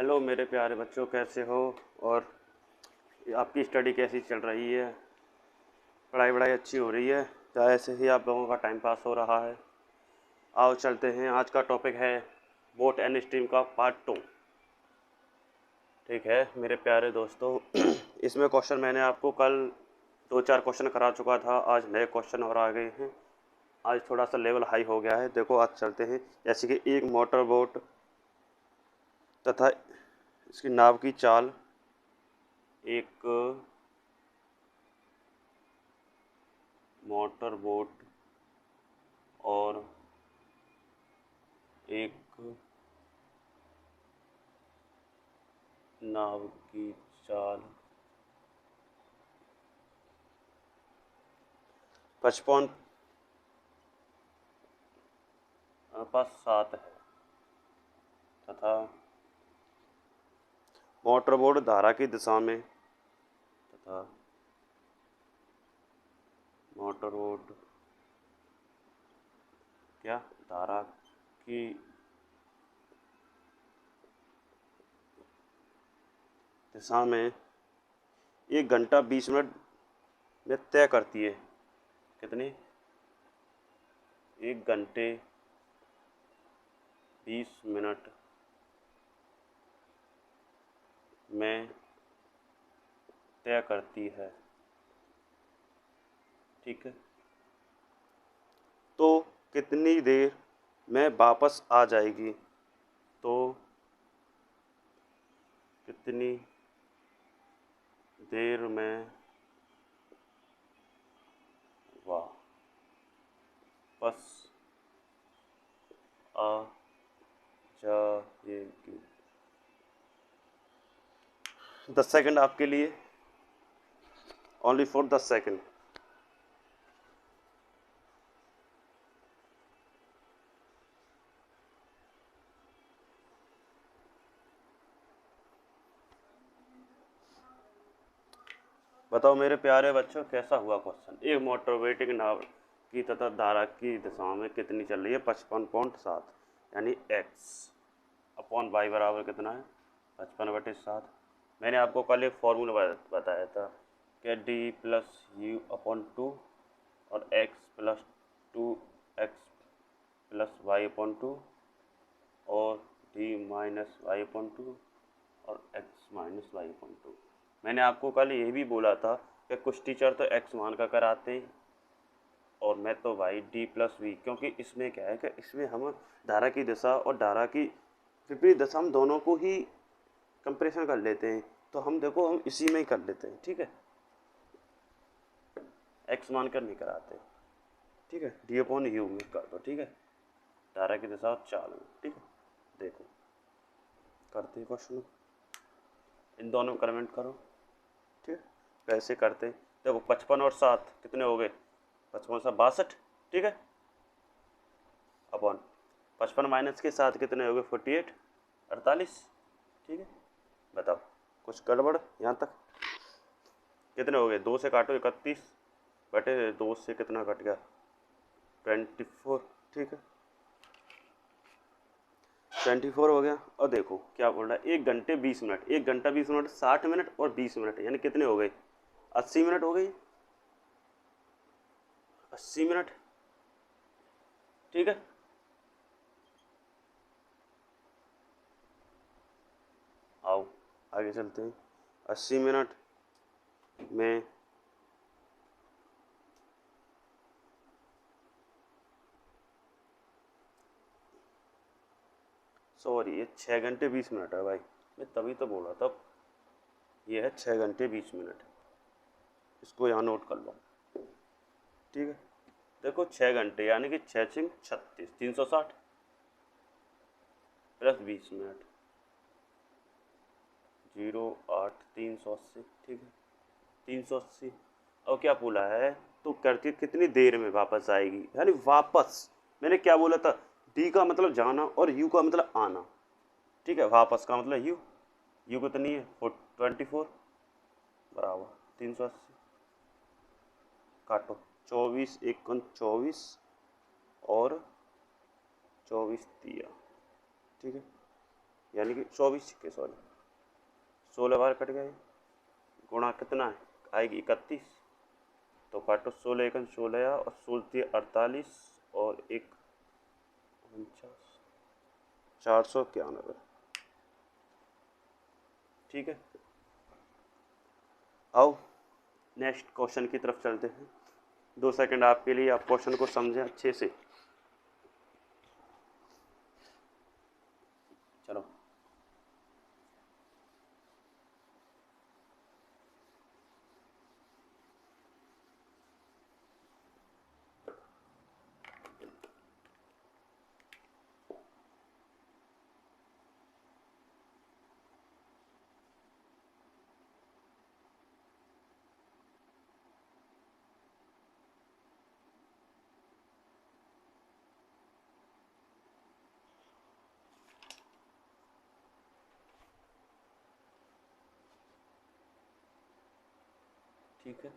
Hello मेरे प्यारे बच्चों, कैसे हो? और आपकी स्टडी कैसी चल रही है? पढ़ाई वढ़ाई अच्छी हो रही है या ऐसे ही आप लोगों का टाइम पास हो रहा है? आओ चलते हैं। आज का टॉपिक है बोट एंड स्ट्रीम का पार्ट 2। ठीक है मेरे प्यारे दोस्तों। इसमें क्वेश्चन मैंने आपको कल 2-4 क्वेश्चन करा चुका था। आज नए क्वेश्चन और आ गए हैं। आज थोड़ा सा लेवल हाई हो गया है। देखो आज चलते हैं। जैसे कि एक मोटर बोट तथा इसकी नाव की चाल, एक मोटर बोट और एक नाव की चाल 55.7 है तथा मोटर बोट धारा की दिशा में तथा मोटर बोट क्या धारा की दिशा में 1 घंटा 20 मिनट में तय करती है। कितनी? 1 घंटे 20 मिनट में तय करती है। ठीक है, तो कितनी देर में वापस आ जाएगी? तो कितनी देर में वापस आ जाएगी? 10 सेकंड आपके लिए, ओनली फॉर 10 सेकंड। बताओ मेरे प्यारे बच्चों, कैसा हुआ क्वेश्चन? एक मोटरवेटिक नाव की तथा धारा की दिशा में कितनी चल रही है? 55.7 यानी x अपॉन वाई बराबर कितना है? 55/7। मैंने आपको कल एक फॉर्मूला बताया था कि d+u/2 और x+2x+y/2 और d-y/2 और x-y/2। मैंने आपको कल ये भी बोला था कि कुछ टीचर तो x मान का कराते हैं और मैं तो भाई d+v, क्योंकि इसमें क्या है कि इसमें हम धारा की दिशा और धारा की विपरीत दिशा हम दोनों को ही कंपैरिजन कर लेते हैं। तो हम देखो हम इसी में ही कर लेते हैं। ठीक है, x मान कर नहीं कराते। ठीक है, d/u में कर दो। ठीक है, धारा की दिशा और चाल में। ठीक है, देखो करते हैं क्वेश्चन, इन दोनों में कमेंट करो। ठीक है, कैसे करते हैं? देखो 55 और 7 कितने हो गए? 55 62। ठीक है, अपॉन 55 माइनस के 7 कितने हो गए? 48 48। ठीक है, बताओ कुछ गड़बड़ यहाँ तक? कितने हो गए? 2 से काटो 31/2 से कितना कट गया? 24। ठीक है, 24 हो गया। और देखो क्या बोल रहा है, 1 घंटे 20 मिनट, 1 घंटा 20 मिनट 60 मिनट और 20 मिनट यानी कितने हो गए? 80 मिनट हो गई, 80 मिनट। ठीक है, आओ आगे चलते हैं। 80 मिनट में सॉरी, ये 6 घंटे 20 मिनट है भाई, मैं तभी तो बोल रहा था। ये है 6 घंटे 20 मिनट, इसको यहाँ नोट कर लो। ठीक है, देखो 6 घंटे यानी कि 6×6 = 36, 360 प्लस 20 मिनट 0.8 380। ठीक है, 380। और क्या बोला है? तो करके कितनी देर में वापस आएगी, यानी वापस। मैंने क्या बोला था? डी का मतलब जाना और यू का मतलब आना। ठीक है, वापस का मतलब यू कितनी है? 24 बराबर 380। काटो, 24 1 24 और 24 दिया। ठीक है, यानी कि 24 सिक्के, सॉरी 16 बार कट गए, गुणा कितना है आएगी 31, तो काटो 16 एकन 16 और 16 48 और एक 49, 491। ठीक है, आओ नेक्स्ट क्वेश्चन की तरफ चलते हैं। 2 सेकंड आपके लिए, आप क्वेश्चन को समझें अच्छे से। चलो ठीक है,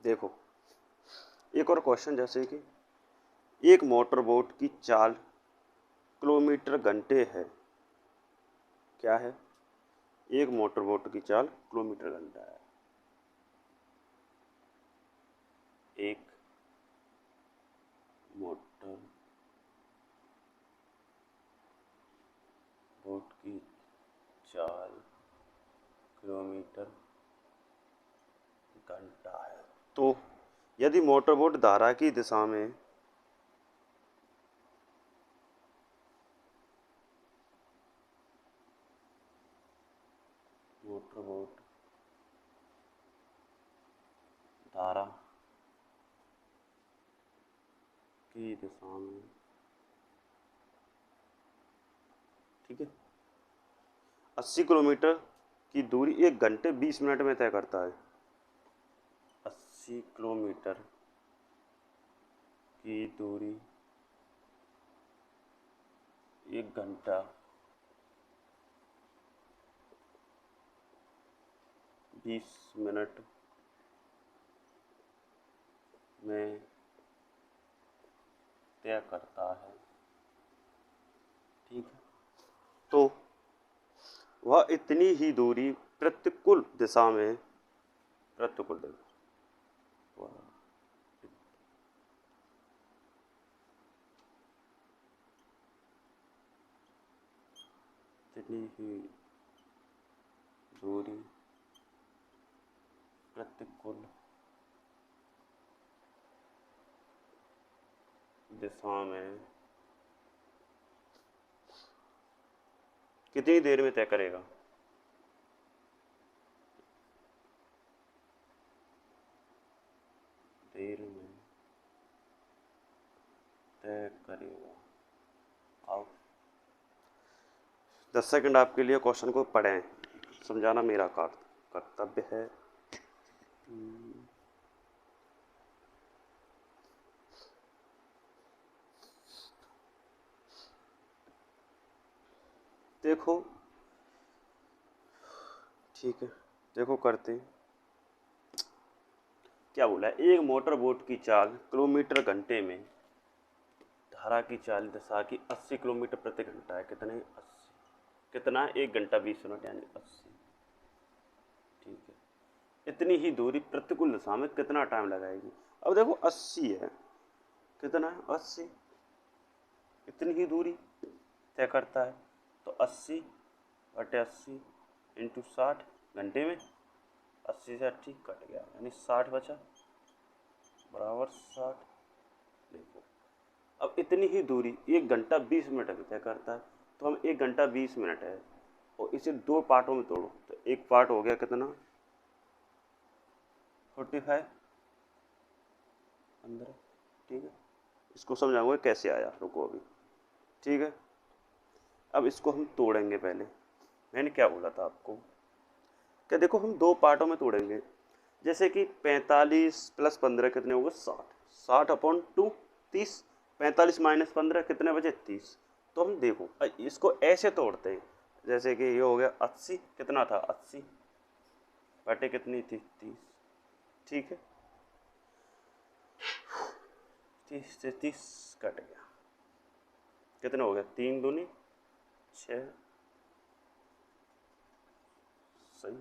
देखो एक और क्वेश्चन, जैसे कि एक मोटर बोट की चाल किलोमीटर घंटे है। क्या है? एक मोटर बोट की चाल किलोमीटर घंटा है। एक मोटर बोट की चाल किलोमीटर घंटा है। तो यदि मोटर बोट धारा की दिशा में मोटर बोट धारा की दिशा में, ठीक है, 80 किलोमीटर की दूरी 1 घंटे 20 मिनट में तय करता है। 80 किलोमीटर की दूरी 1 घंटा 20 मिनट में तय करता है। ठीक है, तो वह इतनी ही दूरी प्रतिकूल दिशा में, प्रतिकूल दिशा, वह इतनी ही दूरी प्रतिकूल दिशा में कितनी देर में तय करेगा? देर में तय करेगा। आओ 10 सेकंड आपके लिए क्वेश्चन को पढ़ें, समझाना मेरा कर्तव्य है। देखो, ठीक है, देखो करते हैं। क्या बोला है? एक मोटर बोट की चाल किलोमीटर घंटे में धारा की चाल दिशा की 80 किलोमीटर प्रति घंटा है। कितने? 80। कितना? 1 घंटा 20 मिनट यानी 80। ठीक है, इतनी ही दूरी प्रतिकूल दिशा में कितना टाइम लगाएगी? अब देखो 80 है, कितना है? 80। इतनी ही दूरी तय करता है, तो 80/80 इंटू 60 घंटे में 80 से 80 कट गया, यानी 60 बचा, बराबर 60। देखो अब इतनी ही दूरी 1 घंटा 20 मिनट में तय करता है, तो हम 1 घंटा 20 मिनट है और इसे 2 पार्टों में तोड़ो, तो एक पार्ट हो गया कितना? 45 15। ठीक है, इसको समझाऊंगा कैसे आया, रुको अभी। ठीक है, अब इसको हम तोड़ेंगे। पहले मैंने क्या बोला था आपको, क्या देखो हम 2 पार्टों में तोड़ेंगे। जैसे कि 45 + 15 कितने हो गए? 60। 60/2 30। 45 - 15 कितने बचे? 30। तो हम देखो इसको ऐसे तोड़ते हैं, जैसे कि ये हो गया 80, कितना था? 80 बटे कितनी थी? 30। ठीक है, 30 से 30 कट गया, कितना हो गया? 3 दूनी 6 सही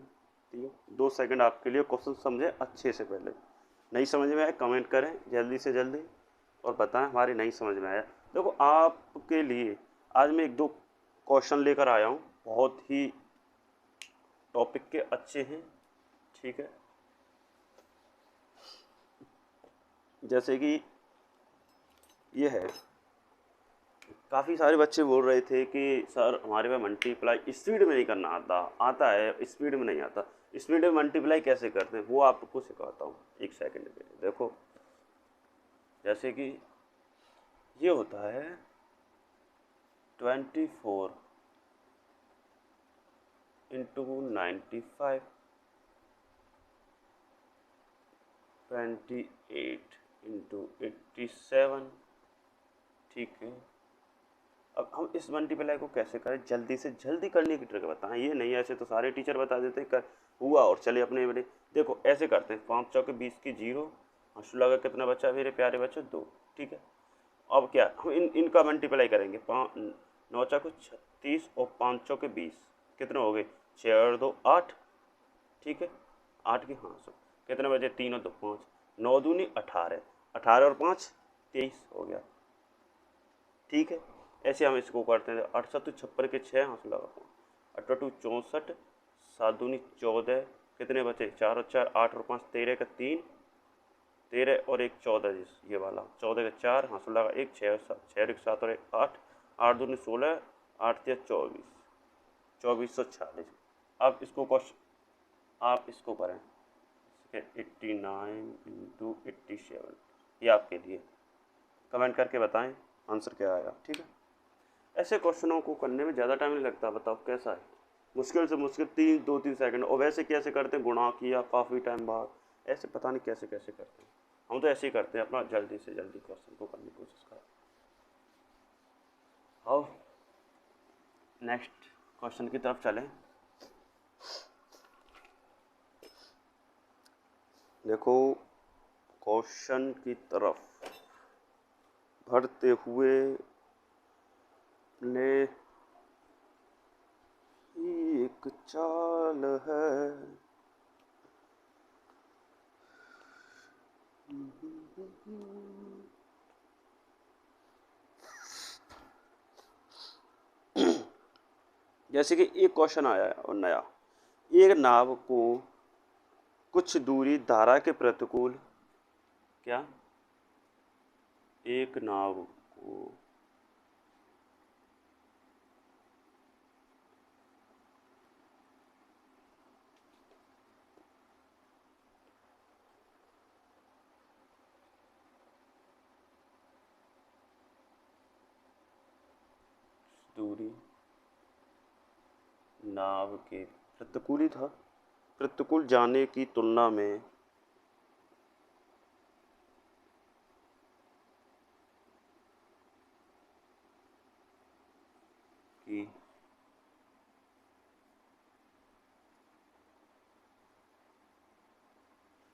3। 2 सेकंड आपके लिए, क्वेश्चन समझे अच्छे से। पहले नहीं समझ में आया कमेंट करें जल्दी से जल्दी और बताएं हमारी नहीं समझ में आया। देखो आपके लिए आज मैं 1-2 क्वेश्चन लेकर आया हूँ, बहुत ही टॉपिक के अच्छे हैं, ठीक है। जैसे कि ये है, काफ़ी सारे बच्चे बोल रहे थे कि सर हमारे में मल्टीप्लाई स्पीड में नहीं करना आता, आता है स्पीड में नहीं आता, स्पीड में मल्टीप्लाई कैसे करते हैं वो आपको सिखाता हूँ। 1 सेकंड पे देखो, जैसे कि ये होता है 24 इंटू 95, 28 इंटू 87, ठीक है। अब हम इस मल्टीप्लाई को कैसे करें, जल्दी से जल्दी करने की ट्रिक बताएं। ये नहीं ऐसे तो सारे टीचर बता देते हैं, कर हुआ और चले अपने बड़े। देखो ऐसे करते हैं, 5 चौके 20 की 0, 16 का कितना बचा मेरे प्यारे बच्चों 2, ठीक है। अब क्या हम इनका मल्टीप्लाई करेंगे, 9 चौके 36 और 5 चौके 20, कितने हो गए 6 और 2 8, ठीक है। 8 की हाँ सब कितने बजे 3 और 2 5, 9 दूनी 18, 18 और 5 23 हो गया, ठीक है। ऐसे हम इसको करते हैं, 8 7 56 के 6 हाँसू लगा, 8 2 64, 7 दूनी 14, कितने बचे 4 और 4 8 और 5 13 का 3, 13 और 1 14, ये वाला 14 का 4 हाँसू लगा 1, 6 और 1 7 और 1 8, 8 दूनी 16, 8 3 24, 2440। अब इसको क्वेश्चन आप इसको करें, 89 इंटू 87, ये आपके लिए। कमेंट करके बताएं आंसर क्या आया, ठीक है। ऐसे क्वेश्चनों को करने में ज़्यादा टाइम नहीं लगता, बताओ कैसा है। मुश्किल से मुश्किल 2-3 सेकंड। और वैसे कैसे करते हैं, गुणा किया काफ़ी टाइम बाद, ऐसे पता नहीं कैसे कैसे करते हैं। हम तो ऐसे ही करते हैं, अपना जल्दी से जल्दी क्वेश्चन को करने की कोशिश करें। आओ नेक्स्ट क्वेश्चन की तरफ चलें। देखो क्वेश्चन की तरफ बढ़ते हुए ने एक चाल है, जैसे कि एक क्वेश्चन आया है और नया, एक नाव को कुछ दूरी धारा के प्रतिकूल, क्या एक नाव को दूरी नाव के प्रतिकूल ही था, प्रतिकूल जाने की तुलना में की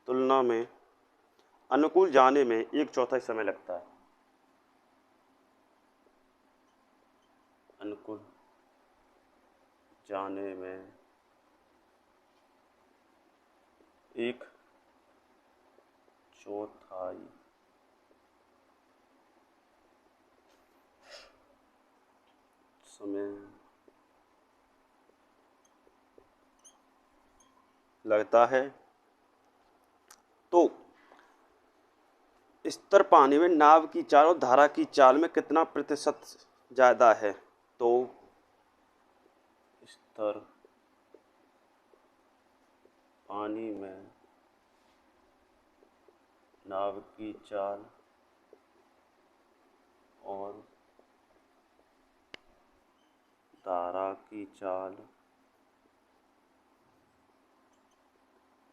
तुलना में अनुकूल जाने में 1/4 समय लगता है। अनुकूल जाने में 1/4 समय लगता है। तो स्तर पानी में नाव की चाल और धारा की चाल में कितना प्रतिशत ज़्यादा है, तो स्तर पानी में नाव की चाल और धारा की चाल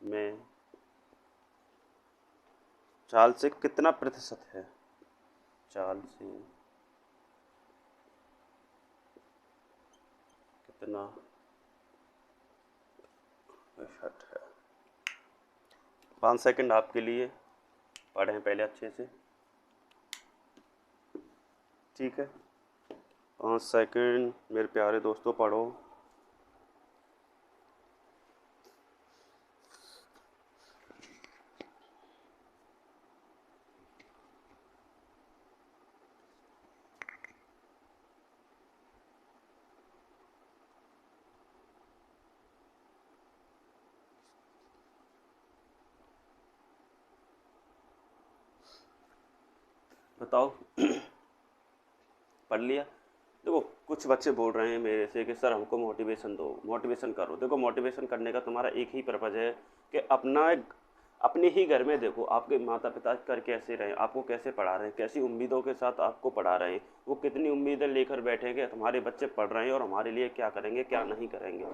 में चाल से कितना प्रतिशत है, चाल से कितना प्रतिशत है। 5 सेकंड आपके लिए, पढ़ें पहले अच्छे से, ठीक है। 5 सेकंड मेरे प्यारे दोस्तों, पढ़ो। बताओ। पढ़ लिया? देखो, कुछ बच्चे बोल रहे हैं मेरे से कि सर हमको मोटिवेशन दो, मोटिवेशन करो। देखो, मोटिवेशन करने का तुम्हारा एक ही पर्पज़ है कि अपने ही घर में देखो आपके माता पिता कर कैसे रहे, आपको कैसे पढ़ा रहे हैं, कैसी उम्मीदों के साथ आपको पढ़ा रहे हैं, वो कितनी उम्मीदें लेकर बैठे हैं कि हमारे बच्चे पढ़ रहे हैं और हमारे लिए क्या करेंगे क्या नहीं करेंगे।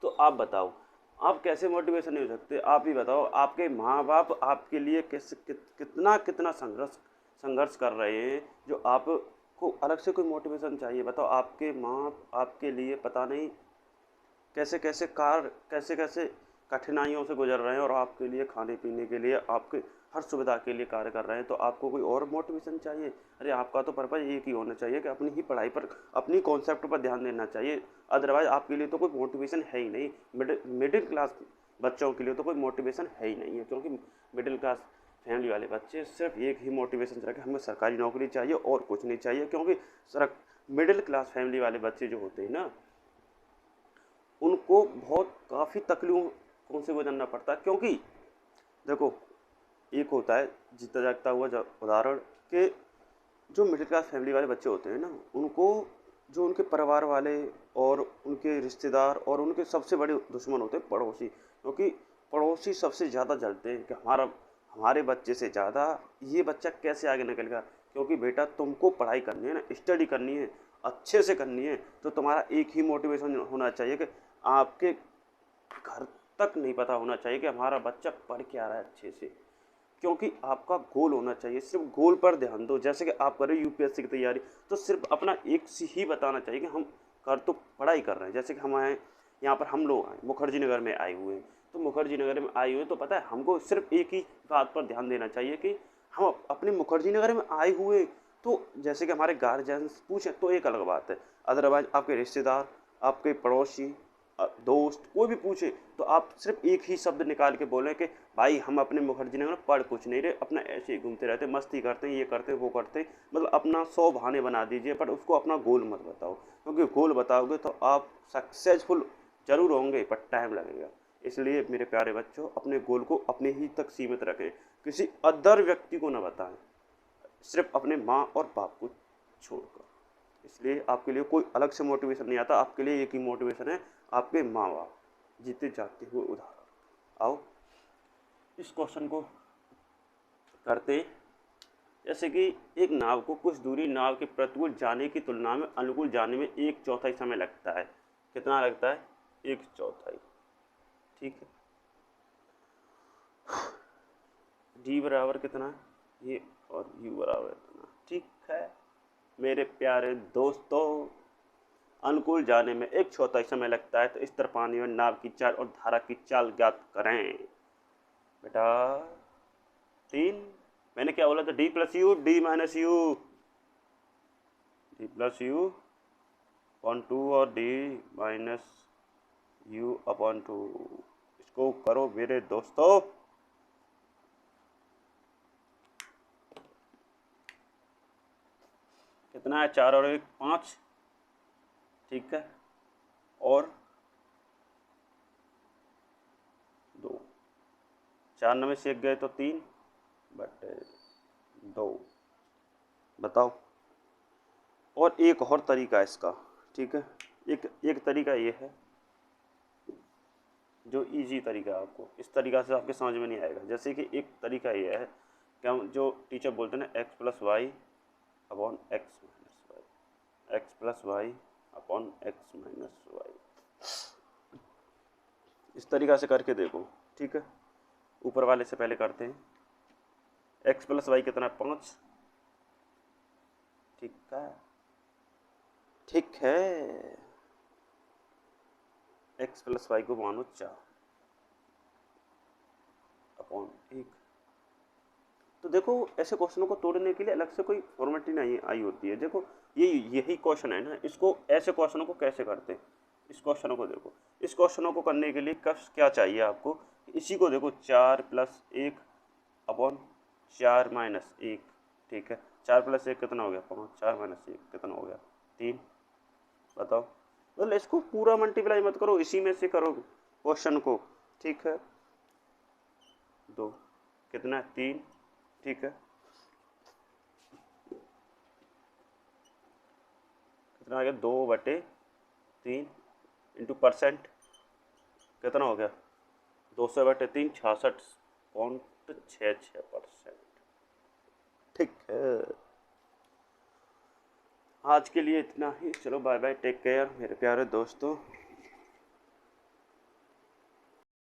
तो आप बताओ, आप कैसे मोटिवेशन नहीं हो सकते? आप ही बताओ, आपके माँ बाप आपके लिए कितना कितना संघर्ष संघर्ष कर रहे हैं, जो आपको अलग से कोई मोटिवेशन चाहिए? बताओ, आपके माँ आपके लिए पता नहीं कैसे कैसे कैसे कैसे कठिनाइयों से गुजर रहे हैं और आपके लिए खाने पीने के लिए, आपके हर सुविधा के लिए कार्य कर रहे हैं। तो आपको कोई और मोटिवेशन चाहिए? अरे आपका तो पर्पज़ एक ही होना चाहिए कि अपनी ही पढ़ाई पर, अपनी कॉन्सेप्ट पर ध्यान देना चाहिए। अदरवाइज आपके लिए तो कोई मोटिवेशन है ही नहीं। मिडिल क्लास बच्चों के लिए तो कोई मोटिवेशन है ही नहीं है, क्योंकि मिडिल क्लास फैमिली वाले बच्चे सिर्फ एक ही मोटिवेशन रखे, हमें सरकारी नौकरी चाहिए और कुछ नहीं चाहिए। क्योंकि सर मिडिल क्लास फैमिली वाले बच्चे जो होते हैं ना, उनको बहुत काफ़ी तकलीफों से गुजरना पड़ता है। क्योंकि देखो, एक होता है जीता जागता हुआ उदाहरण के, जो मिडिल क्लास फैमिली वाले बच्चे होते हैं ना, उनको जो उनके परिवार वाले और उनके रिश्तेदार और उनके सबसे बड़े दुश्मन होते हैं पड़ोसी। क्योंकि पड़ोसी सबसे ज़्यादा जलते हैं कि हमारे बच्चे से ज़्यादा ये बच्चा कैसे आगे निकलेगा। क्योंकि बेटा तुमको पढ़ाई करनी है ना, स्टडी करनी है, अच्छे से करनी है, तो तुम्हारा एक ही मोटिवेशन होना चाहिए कि आपके घर तक नहीं पता होना चाहिए कि हमारा बच्चा पढ़ क्या रहा है अच्छे से। क्योंकि आपका गोल होना चाहिए, सिर्फ गोल पर ध्यान दो। जैसे कि आप कर रहे हो यूपीएससी की तैयारी, तो सिर्फ अपना एक से ही बताना चाहिए कि हम कर तो पढ़ाई कर रहे हैं। जैसे कि हम आए यहाँ पर, हम लोग आए मुखर्जी नगर में आए हुए हैं, तो मुखर्जी नगर में आए हुए तो पता है हमको सिर्फ एक ही बात पर ध्यान देना चाहिए कि हम अपने मुखर्जी नगर में आए हुए। तो जैसे कि हमारे गार्जियंस पूछे तो एक अलग बात है, अदरवाइज आपके रिश्तेदार, आपके पड़ोसी, दोस्त कोई भी पूछे तो आप सिर्फ एक ही शब्द निकाल के बोलें कि भाई हम अपने मुखर्जी नगर में पढ़ कुछ नहीं रहे, अपना ऐसे ही घूमते रहते, मस्ती करते हैं, ये करते हैं वो करते हैं। मतलब अपना 100 बहाने बना दीजिए, पर उसको अपना गोल मत बताओ। क्योंकि गोल बताओगे तो आप सक्सेसफुल जरूर होंगे, पर टाइम लगेगा। इसलिए मेरे प्यारे बच्चों, अपने गोल को अपने ही तक सीमित रखें, किसी अदर व्यक्ति को ना बताएं, सिर्फ अपने माँ और बाप को छोड़कर। इसलिए आपके लिए कोई अलग से मोटिवेशन नहीं आता, आपके लिए एक ही मोटिवेशन है, आपके माँ बाप, जीते जागते हुए उदाहरण। आओ इस क्वेश्चन को करते। जैसे कि एक नाव को कुछ दूरी नाव के प्रतिकूल जाने की तुलना में अनुकूल जाने में 1/4 समय लगता है। कितना लगता है? 1/4। ठीक है, डी बराबर कितना है ये, और यू बराबर इतना। ठीक है मेरे प्यारे दोस्तों, अनुकूल जाने में 1/4 समय लगता है, तो इस तरह पानी में नाव की चाल और धारा की चाल ज्ञात करें। बेटा 3, मैंने क्या बोला था? D plus you, D minus you, D plus you upon 2 और डी माइनस यू अपॉन 2। इसको करो मेरे दोस्तों। कितना है? 4 और 1 5। ठीक है, और 2, 4 नवे से 1 गए तो 3 बटे 2। बताओ। और एक और तरीका है इसका, ठीक है, एक एक तरीका ये है जो इजी तरीका है, आपको इस तरीका से आपके समझ में नहीं आएगा। जैसे कि एक तरीका ये है कि हम जो टीचर बोलते हैं ना, X plus Y upon X minus Y, X plus Y upon X minus Y, इस तरीका से करके देखो। ठीक है, ऊपर वाले से पहले करते हैं। एक्स प्लस वाई कितना? 5। ठीक है, ठीक है, एक्स प्लस वाई को मानो 4 अपॉन 1। तो देखो ऐसे क्वेश्चनों को तोड़ने के लिए अलग से कोई फॉर्मेलिटी नहीं आई होती है। देखो यही क्वेश्चन है ना, इसको ऐसे क्वेश्चनों को कैसे करते हैं। इस क्वेश्चनों को देखो, इस क्वेश्चनों को करने के लिए क्या चाहिए आपको, इसी को देखो 4+1 अपॉन 4-1, ठीक है। 4+1 कितना हो गया 5, 4-1 कितना हो गया 3। बताओ, मतलब इसको पूरा मल्टीप्लाई मत करो, इसी में से करो क्वेश्चन को, ठीक है। 2 कितना है 3, ठीक है। कितना आ गया 2/3 इंटू परसेंट कितना हो गया 200/3 66.66%, ठीक है। आज के लिए इतना ही, चलो बाय बाय, टेक केयर मेरे प्यारे दोस्तों।